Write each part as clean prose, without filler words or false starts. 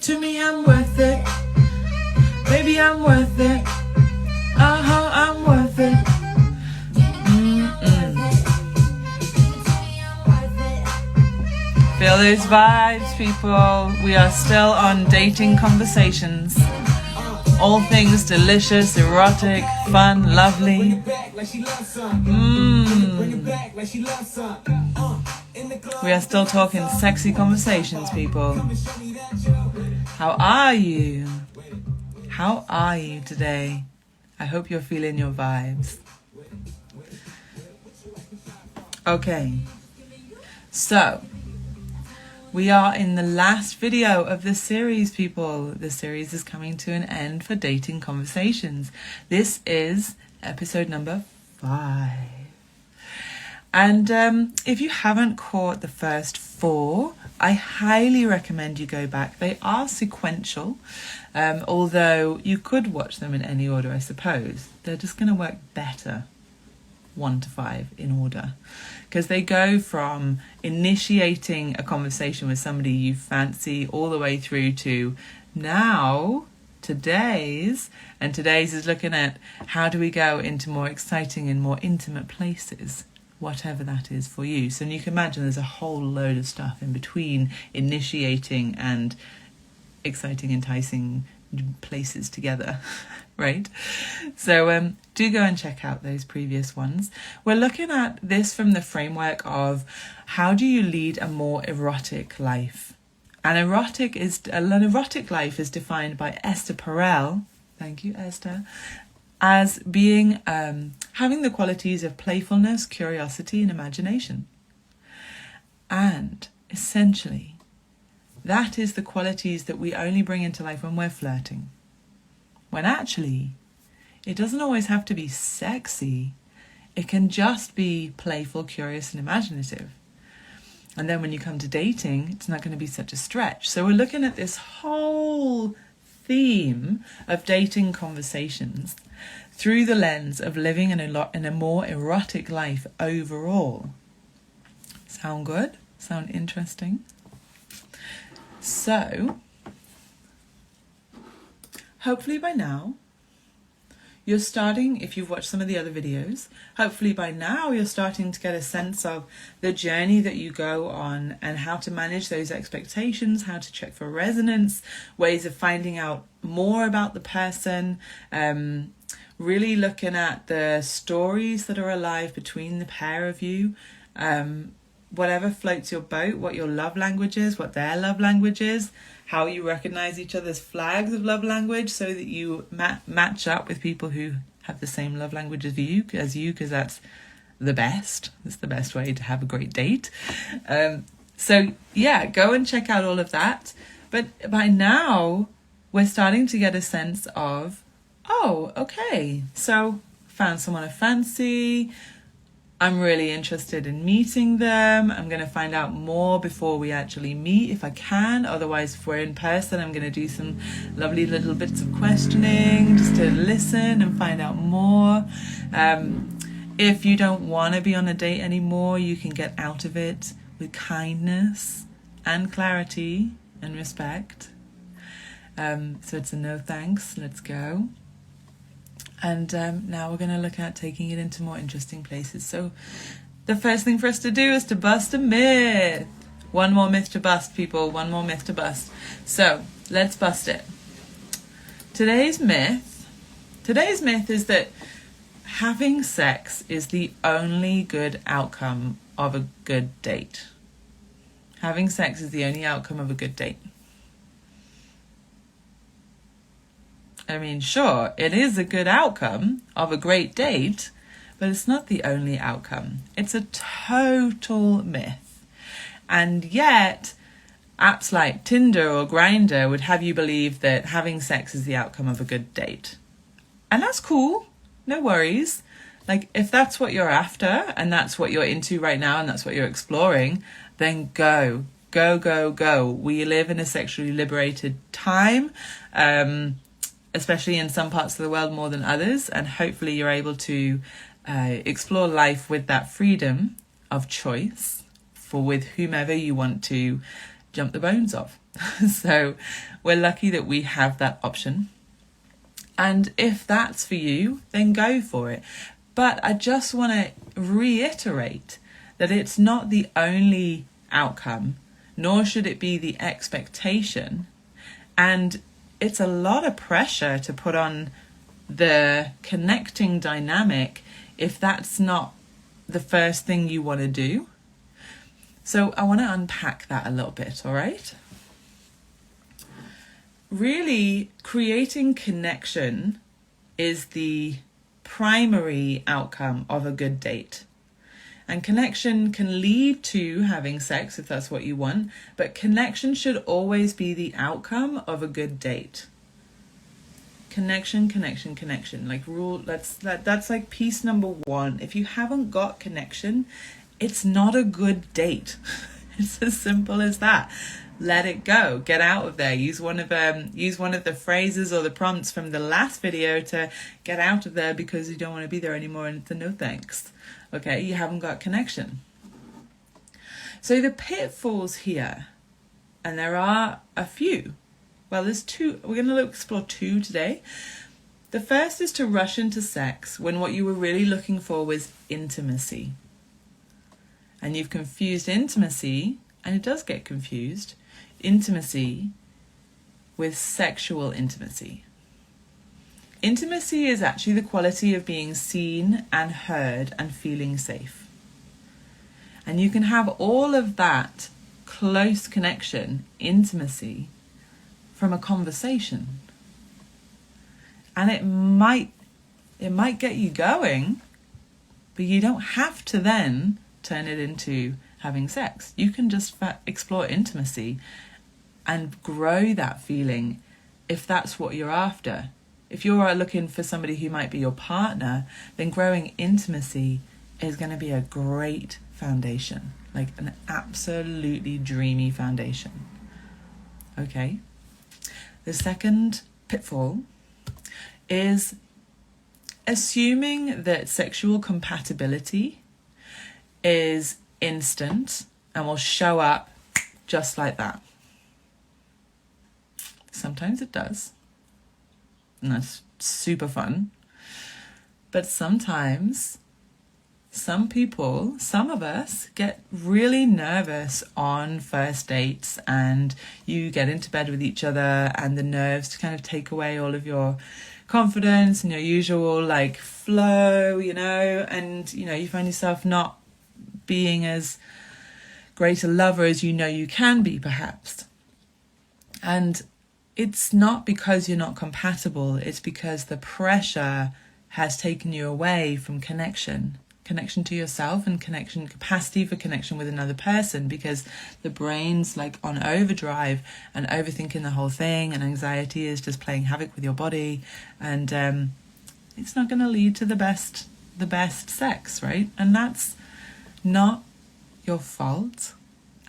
to me, I'm worth it. Baby, I'm worth it. I'm worth it. Feel those vibes, people. We are still on dating conversations. All things delicious, erotic, fun, lovely. We are still talking sexy conversations, people. How are you? How are you today? I hope you're feeling your vibes. Okay. So, we are in the last video of the series, people. The series is coming to an end for dating conversations. This is episode number 5. And if you haven't caught the first 4, I highly recommend you go back. They are sequential, although you could watch them in any order, I suppose. They're just going to work better 1 to 5 in order, because they go from initiating a conversation with somebody you fancy all the way through to now today's is looking at how do we go into more exciting and more intimate places, whatever that is for you. So you can imagine there's a whole load of stuff in between initiating and exciting, enticing places together. Right? So do go and check out those previous ones. We're looking at this from the framework of how do you lead a more erotic life? An erotic life is defined by Esther Perel, thank you Esther, as being having the qualities of playfulness, curiosity and imagination. And essentially, that is the qualities that we only bring into life when we're flirting. When actually, it doesn't always have to be sexy. It can just be playful, curious, and imaginative. And then when you come to dating, it's not going to be such a stretch. So we're looking at this whole theme of dating conversations through the lens of living in a more erotic life overall. Sound good? Sound interesting? So, hopefully by now, you're starting, if you've watched some of the other videos, hopefully by now you're starting to get a sense of the journey that you go on and how to manage those expectations, how to check for resonance, ways of finding out more about the person, really looking at the stories that are alive between the pair of you, whatever floats your boat, what your love language is, what their love language is, how you recognize each other's flags of love language so that you match up with people who have the same love language as you, because that's the best. It's the best way to have a great date. So yeah, go and check out all of that. But by now, we're starting to get a sense of, oh, okay, so found someone I fancy. I'm really interested in meeting them. I'm going to find out more before we actually meet if I can. Otherwise, if we're in person, I'm going to do some lovely little bits of questioning just to listen and find out more. If you don't want to be on a date anymore, you can get out of it with kindness and clarity and respect. So it's a no thanks, let's go. And now we're going to look at taking it into more interesting places. So the first thing for us to do is to bust a myth. One more myth to bust, people. One more myth to bust. So let's bust it. Today's myth is that having sex is the only good outcome of a good date. Having sex is the only outcome of a good date. I mean, sure, it is a good outcome of a great date, but it's not the only outcome. It's a total myth. And yet, apps like Tinder or Grindr would have you believe that having sex is the outcome of a good date. And that's cool. No worries. Like, if that's what you're after and that's what you're into right now and that's what you're exploring, then go. Go, go, go. We live in a sexually liberated time. Especially in some parts of the world more than others, and hopefully you're able to explore life with that freedom of choice for with whomever you want to jump the bones off. So we're lucky that we have that option. And if that's for you, then go for it. But I just want to reiterate that it's not the only outcome, nor should it be the expectation. And it's a lot of pressure to put on the connecting dynamic if that's not the first thing you want to do. So I want to unpack that a little bit, all right? Really, creating connection is the primary outcome of a good date. And connection can lead to having sex if that's what you want, but connection should always be the outcome of a good date. Connection. Like that's like piece number one. If you haven't got connection, it's not a good date. It's as simple as that. Let it go. Get out of there. Use one of the phrases or the prompts from the last video to get out of there because you don't want to be there anymore, and it's a no thanks. Okay, you haven't got connection. So the pitfalls here, and there are a few. Well, there's two. We're going to explore two today. The first is to rush into sex when what you were really looking for was intimacy. And you've confused intimacy, and it does get confused, intimacy with sexual intimacy. Intimacy is actually the quality of being seen and heard and feeling safe. And you can have all of that close connection, intimacy, from a conversation. And it might get you going, but you don't have to then turn it into having sex. You can just explore intimacy and grow that feeling if that's what you're after. If you're looking for somebody who might be your partner, then growing intimacy is going to be a great foundation, like an absolutely dreamy foundation. Okay. The second pitfall is assuming that sexual compatibility is instant and will show up just like that. Sometimes it does, and that's super fun. But sometimes some of us get really nervous on first dates, and you get into bed with each other and the nerves kind of take away all of your confidence and your usual like flow, and you find yourself not being as great a lover as you can be, perhaps. And it's not because you're not compatible, it's because the pressure has taken you away from connection to yourself and capacity for connection with another person, because the brain's like on overdrive and overthinking the whole thing, and anxiety is just playing havoc with your body, and it's not going to lead to the best sex, right? And that's not your fault,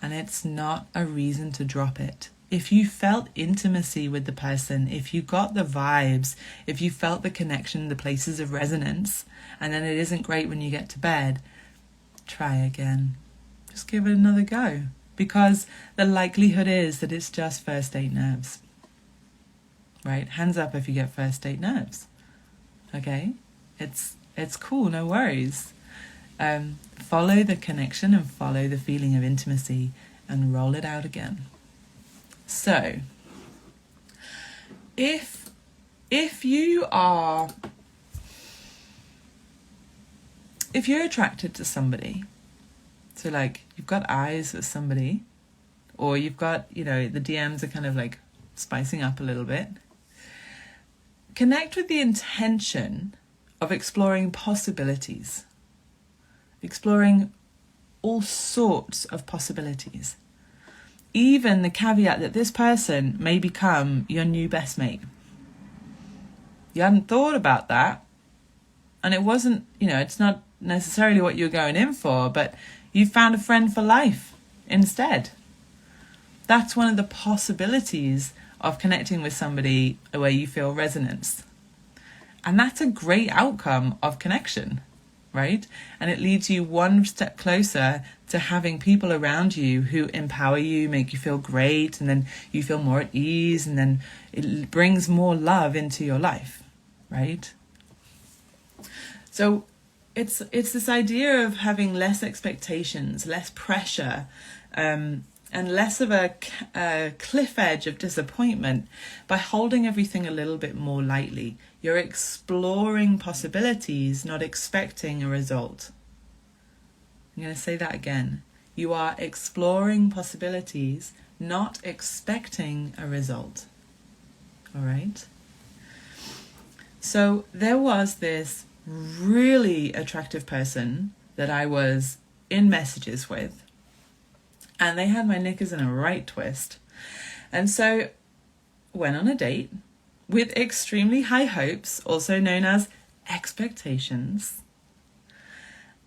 and it's not a reason to drop it. If you felt intimacy with the person, if you got the vibes, if you felt the connection, the places of resonance, and then it isn't great when you get to bed, try again. Just give it another go, because the likelihood is that it's just first date nerves, right? Hands up if you get first date nerves. Okay? It's cool, no worries. Follow the connection and follow the feeling of intimacy and roll it out again. So, if you're attracted to somebody, so like you've got eyes for somebody, or you've got, the DMs are kind of like spicing up a little bit, connect with the intention of exploring possibilities, exploring all sorts of possibilities. Even the caveat that this person may become your new best mate. You hadn't thought about that, and it wasn't, it's not necessarily what you're going in for, but you found a friend for life instead. That's one of the possibilities of connecting with somebody where you feel resonance. And that's a great outcome of connection. right? And it leads you one step closer to having people around you who empower you, make you feel great, and then you feel more at ease, and then it brings more love into your life, right? So it's this idea of having less expectations, less pressure, and less of a cliff edge of disappointment by holding everything a little bit more lightly. You're exploring possibilities, not expecting a result. I'm going to say that again. You are exploring possibilities, not expecting a result. All right? So there was this really attractive person that I was in messages with, and they had my knickers in a right twist. And so went on a date with extremely high hopes, also known as expectations.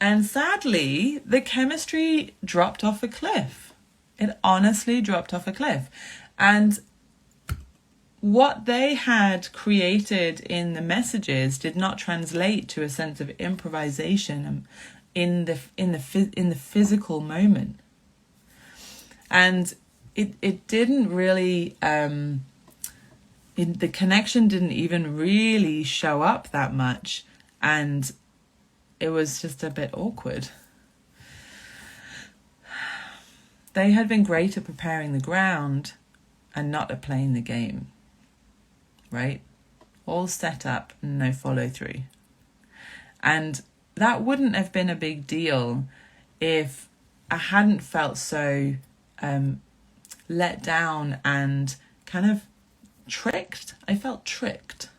And sadly, the chemistry dropped off a cliff. It honestly dropped off a cliff. And what they had created in the messages did not translate to a sense of improvisation in the physical moment. And it didn't really, the connection didn't even really show up that much, and it was just a bit awkward. They had been great at preparing the ground and not at playing the game, right? All set up, no follow through. And that wouldn't have been a big deal if I hadn't felt so let down and kind of tricked. I felt tricked,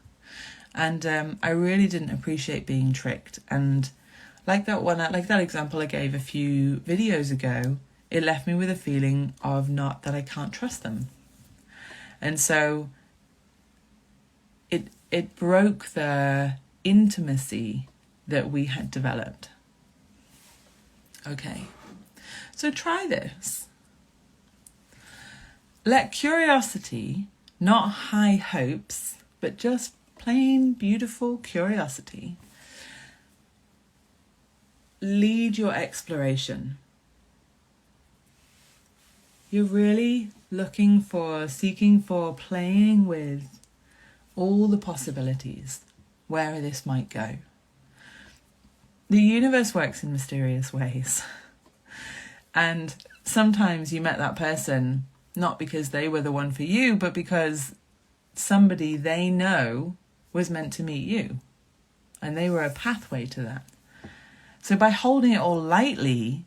and I really didn't appreciate being tricked. And like that example I gave a few videos ago, it left me with a feeling of not that I can't trust them. And so it broke the intimacy that we had developed. Okay, so try this. Let curiosity, not high hopes, but just plain beautiful curiosity, lead your exploration. You're really seeking for, playing with all the possibilities, where this might go. The universe works in mysterious ways. And sometimes you met that person not because they were the one for you, but because somebody they know was meant to meet you. And they were a pathway to that. So by holding it all lightly,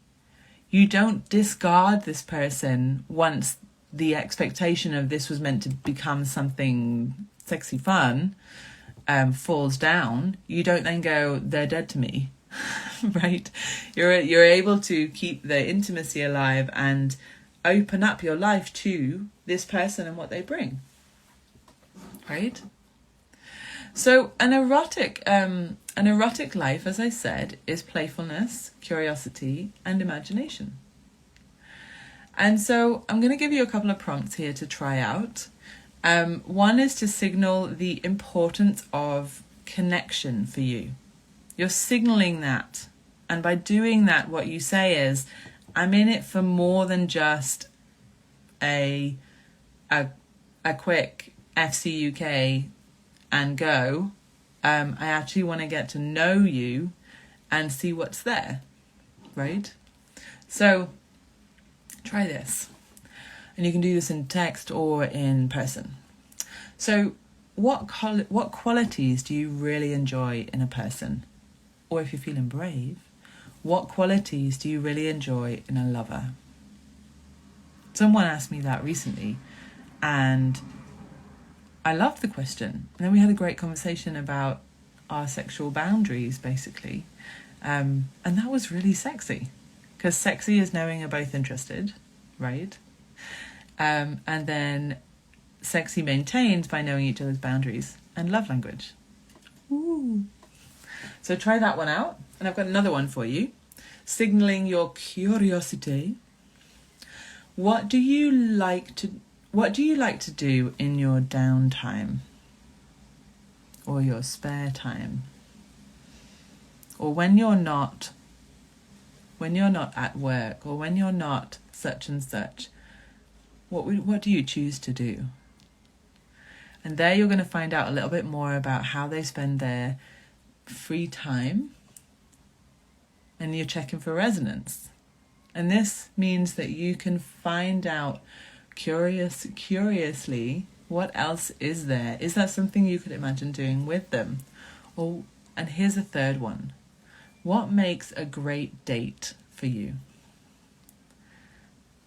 you don't discard this person once the expectation of this was meant to become something sexy fun falls down. You don't then go, they're dead to me, right? You're able to keep the intimacy alive and open up your life to this person and what they bring, right? So an erotic life, as I said, is playfulness, curiosity, and imagination. And so I'm going to give you a couple of prompts here to try out. One is to signal the importance of connection for you. You're signaling that. And by doing that, what you say is, I'm in it for more than just a quick FC UK and go. I actually want to get to know you and see what's there, right? So try this. And you can do this in text or in person. So what qualities do you really enjoy in a person? Or if you're feeling brave, what qualities do you really enjoy in a lover? Someone asked me that recently, and I loved the question. And then we had a great conversation about our sexual boundaries, basically. And that was really sexy, because sexy is knowing you're both interested, right? And then sexy maintains by knowing each other's boundaries and love language. Ooh. So try that one out. And I've got another one for you. Signaling your curiosity. What do you like to do in your downtime? Or your spare time? or when you're not at work, or when you're not such and such, what do you choose to do? And there you're going to find out a little bit more about how they spend their free time, and you're checking for resonance. And this means that you can find out curiously, what else is there? Is that something you could imagine doing with them? And here's a third one. What makes a great date for you?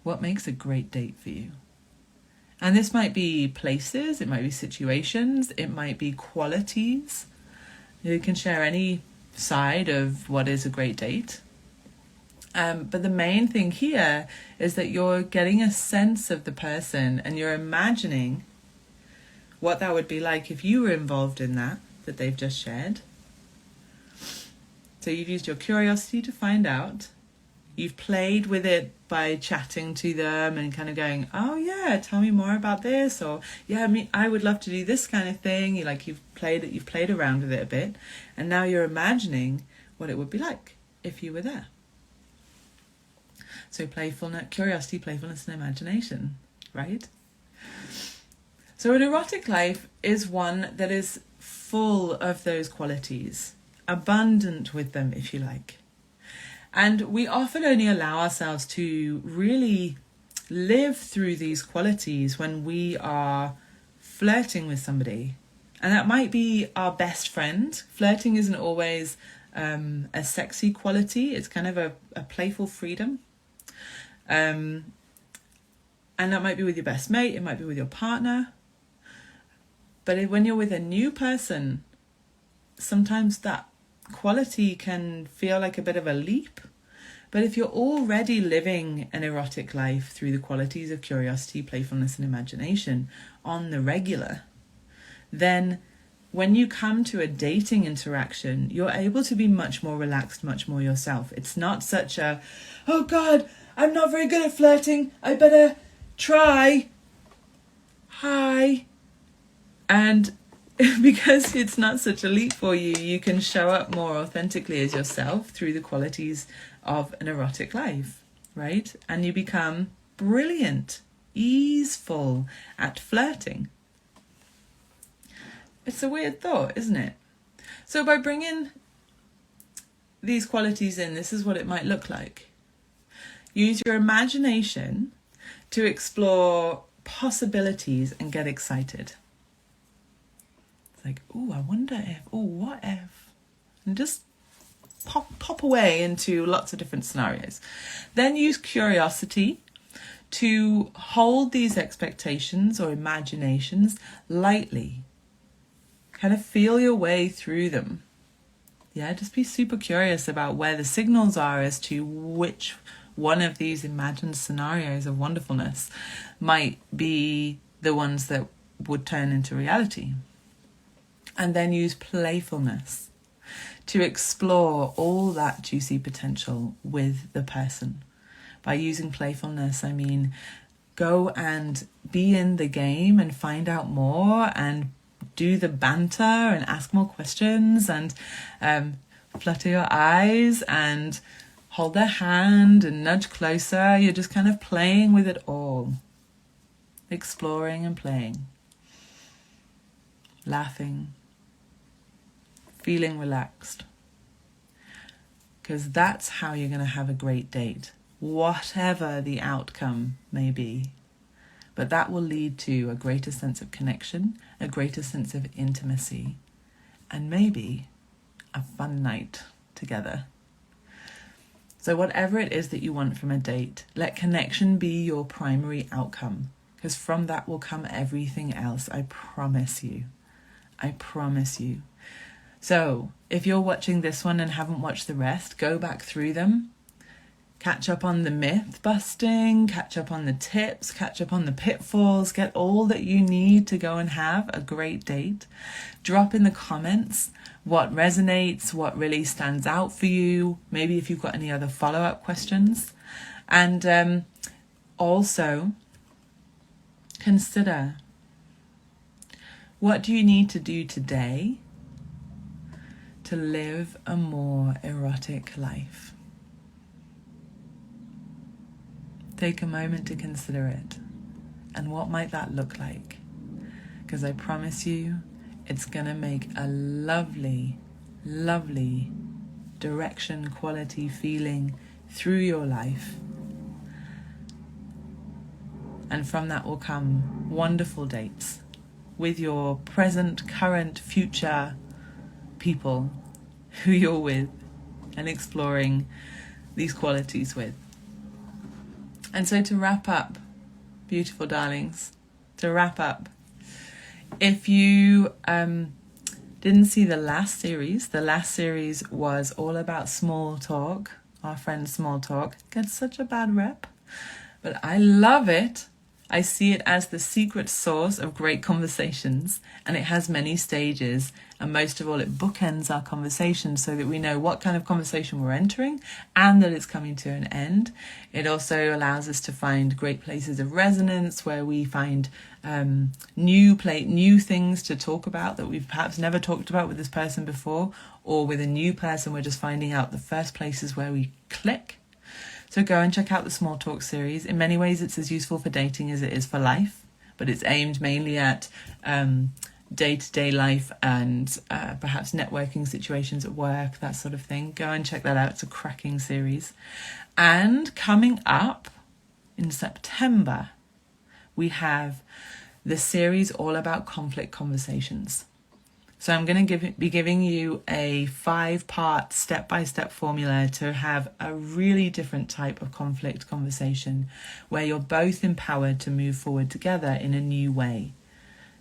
What makes a great date for you? And this might be places, it might be situations, it might be qualities. You can share any side of what is a great date. But the main thing here is that you're getting a sense of the person, and you're imagining what that would be like if you were involved in that they've just shared. So you've used your curiosity to find out. You've played with it by chatting to them and kind of going, oh yeah, tell me more about this, or yeah, I would love to do this kind of thing. You've played around with it a bit, and now you're imagining what it would be like if you were there. So curiosity, playfulness, and imagination, right? So an erotic life is one that is full of those qualities, abundant with them, if you like. And we often only allow ourselves to really live through these qualities when we are flirting with somebody. And that might be our best friend. Flirting isn't always a sexy quality. It's kind of a playful freedom. And that might be with your best mate. It might be with your partner. But when you're with a new person, sometimes that quality can feel like a bit of a leap. But if you're already living an erotic life through the qualities of curiosity, playfulness, and imagination on the regular, then when you come to a dating interaction, you're able to be much more relaxed, much more yourself. It's not such a, oh God, I'm not very good at flirting, I better try. Hi. And because it's not such a leap for you, you can show up more authentically as yourself through the qualities of an erotic life, right? And you become brilliant, easeful at flirting. It's a weird thought, isn't it? So by bringing these qualities in, this is what it might look like. Use your imagination to explore possibilities and get excited. Like, oh, I wonder if, oh, what if? And just pop away into lots of different scenarios. Then use curiosity to hold these expectations or imaginations lightly. Kind of feel your way through them. Yeah, just be super curious about where the signals are as to which one of these imagined scenarios of wonderfulness might be the ones that would turn into reality. And then use playfulness to explore all that juicy potential with the person. By using playfulness, I mean go and be in the game and find out more and do the banter and ask more questions and flutter your eyes and hold their hand and nudge closer. You're just kind of playing with it all. Exploring and playing. Laughing. Feeling relaxed. Because that's how you're going to have a great date, whatever the outcome may be. But that will lead to a greater sense of connection, a greater sense of intimacy, and maybe a fun night together. So whatever it is that you want from a date, let connection be your primary outcome, because from that will come everything else. I promise you. I promise you. So if you're watching this one and haven't watched the rest, go back through them. Catch up on the myth busting, catch up on the tips, catch up on the pitfalls, get all that you need to go and have a great date. Drop in the comments what resonates, what really stands out for you, maybe if you've got any other follow-up questions. And also consider, what do you need to do today to live a more erotic life? Take a moment to consider it. And what might that look like? Because I promise you, it's going to make a lovely, lovely direction, quality, feeling through your life. And from that will come wonderful dates with your present, current, future people who you're with and exploring these qualities with. And so to wrap up, beautiful darlings, to wrap up, if you didn't see the last series was all about small talk. Our friend small talk gets such a bad rep, but I love it. I see it as the secret source of great conversations, and it has many stages, and most of all it bookends our conversation so that we know what kind of conversation we're entering and that it's coming to an end. It also allows us to find great places of resonance where we find new things to talk about that we've perhaps never talked about with this person before, or with a new person we're just finding out the first places where we click. So go and check out the Small Talk series. In many ways, it's as useful for dating as it is for life, but it's aimed mainly at day-to-day life and perhaps networking situations at work, that sort of thing. Go and check that out. It's a cracking series. And coming up in September, we have the series all about conflict conversations. So I'm going to be giving you a 5-part step-by-step formula to have a really different type of conflict conversation where you're both empowered to move forward together in a new way.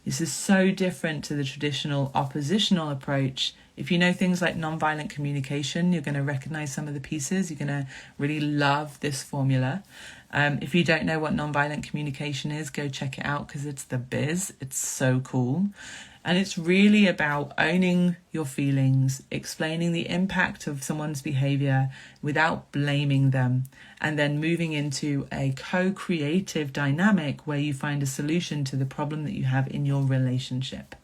This is so different to the traditional oppositional approach. If you know things like nonviolent communication, you're going to recognize some of the pieces. You're going to really love this formula. If you don't know what nonviolent communication is, go check it out because it's the biz. It's so cool. And it's really about owning your feelings, explaining the impact of someone's behavior without blaming them, and then moving into a co-creative dynamic where you find a solution to the problem that you have in your relationship.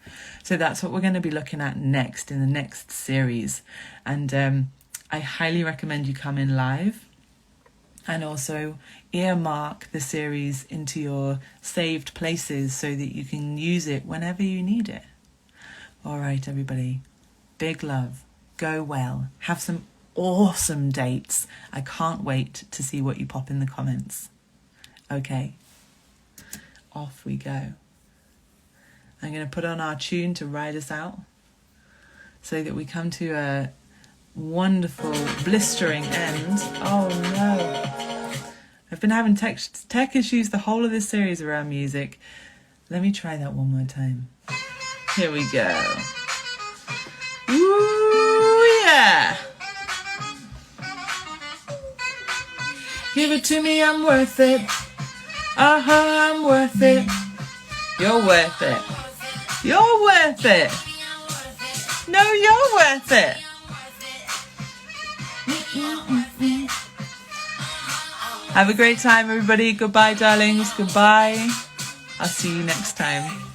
So that's what we're going to be looking at next in the next series. And I highly recommend you come in live. And also earmark the series into your saved places so that you can use it whenever you need it. All right, everybody. Big love. Go well. Have some awesome dates. I can't wait to see what you pop in the comments. Okay. Off we go. I'm going to put on our tune to ride us out so that we come to a wonderful, blistering end. Oh no. I've been having tech issues the whole of this series around music. Let me try that one more time. Here we go. Ooh, yeah. Give it to me, I'm worth it. I'm worth it. You're worth it. You're worth it. No, you're worth it. Have a great time, everybody. Goodbye, darlings. Goodbye. I'll see you next time.